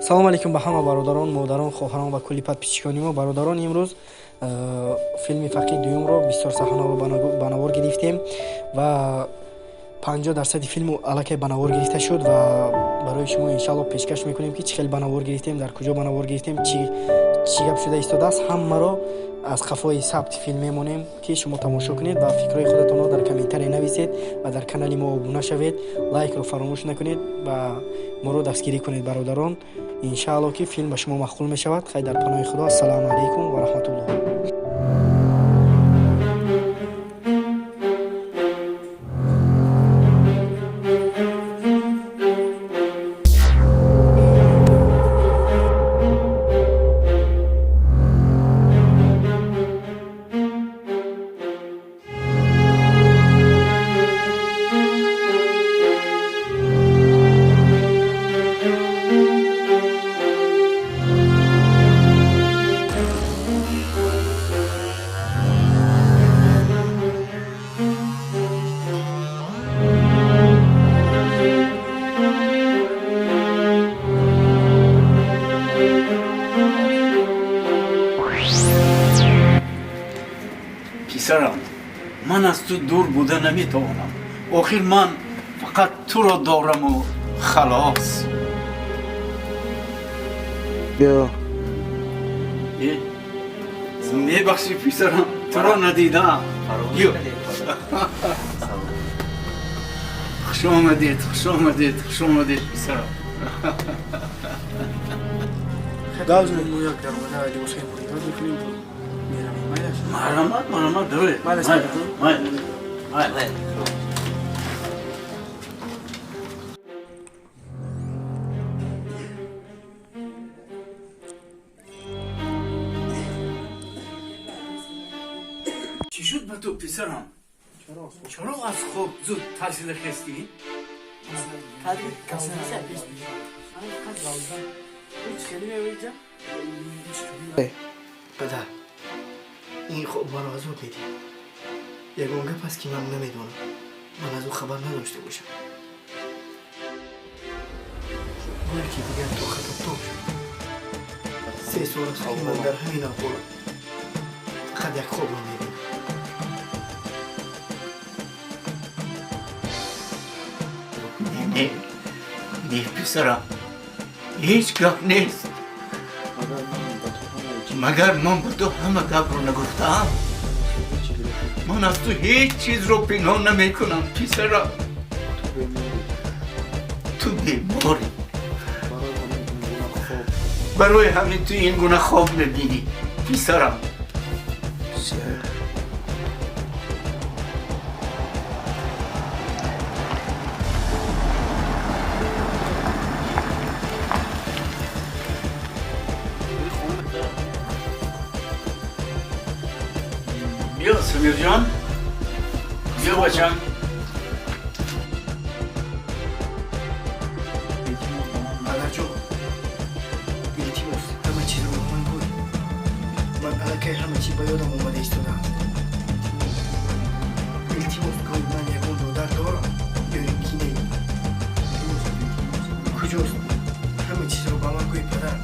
салом алейкум ба ҳама бародарон, модарон, хоҳарон ва кулли подписчикони мо. Бародарон, имрӯз филми Факир дуюмро бисёр саҳнаро ба навор гирифтем ва 50% филму аллакай ба навор гирифта шуд ва барои шумо иншаллоҳ пешкаш мекунем ки чӣ хел ба навор гирифтем, дар куҷо ба навор гирифтем, чӣ гап шуда истодааст, ҳамаро аз қафои сабти филм мемонем ки шумо тамошо кунед ва фикрҳои худатонро дар комментария нависед ва дар канали мо обуна шавед, лайкро фаромӯш накунед ва моро дастгирӣ кунед бародарон. иншааллоҳ ки филм ба шумо махкул мешавад. Хай дар паноҳи худо. Ассалому алайкум ва раҳматуллоҳ. پسرم، من از تو دور بوده نمیتوانم. آخر من فقط تو را دارم و خلاص. بیا میبخشی پسرم، تو را ندیدم. بیا خوش آمدید، خوش آمدید، خوش آمدید پسرم. Должен мы як дармада али осай муридо духлим мерам майдаш. مرحمت داره. چی شد با تو پسرم؟ چرا از خواب زود تحصیل خستی؟ پدر این خوب مرا از او دیدی. یگان گپ است که من نمیدونم. من از او خبر نداشته باشم. یکی دیگر تو خطاب تو شد. 3 سال است که من در همین حال فقط یک خوب رو میبینم. نه پسرم، هیچ گپ نیست. مگر من به تو همه گپ رو نگفتم؟ من از تو هیچ چیز رو پنهان نمی کنم پسرم. تو بیماری، برای همین تو این گونه خواب میبینی پسرم. بیا سمیر جان، بیا بچم. پدرجو التماس همه چیز رو من بود. من الکی همه چی به یادم اومده ایستادم. التماس کنید من یکون دختر دارم. بیاریم کینه کجاست؟ همه چیز رو به من گوی پدر.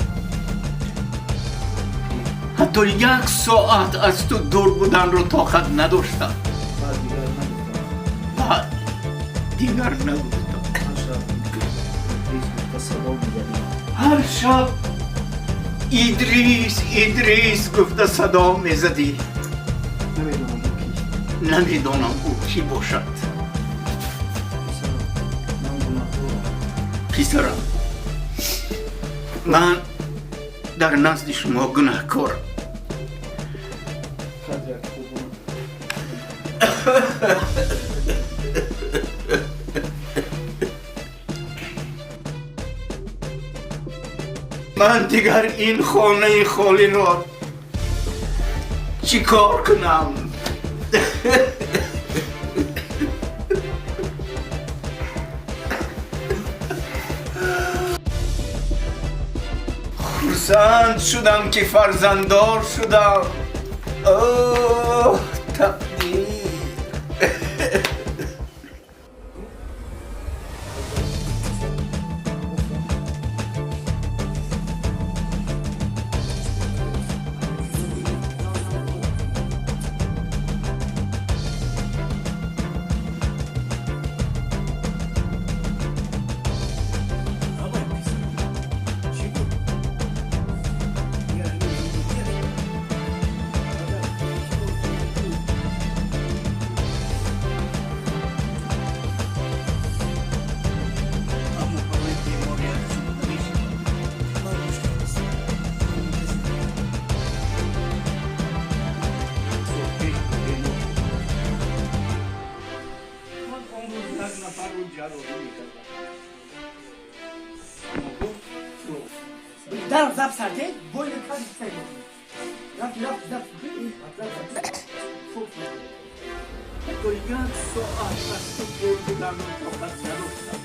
حتی 1 ساعت از تو دور بودن رو طاقت نداشتم. دیگر نگفتم. هر شب ایدریس گفته صدا میزدی. نمیدونم او کی باشد. پسرم، من در نزد شما گناهکارم. من دیگر این خانه خالی را چی کار کنم؟ خرسند شدم که فرزنددار شدم. اوه تقدیر. در زب سرده بوی کار استایی رفت زب تو یک ساعت از تو گل بودم و طاقت نداشتم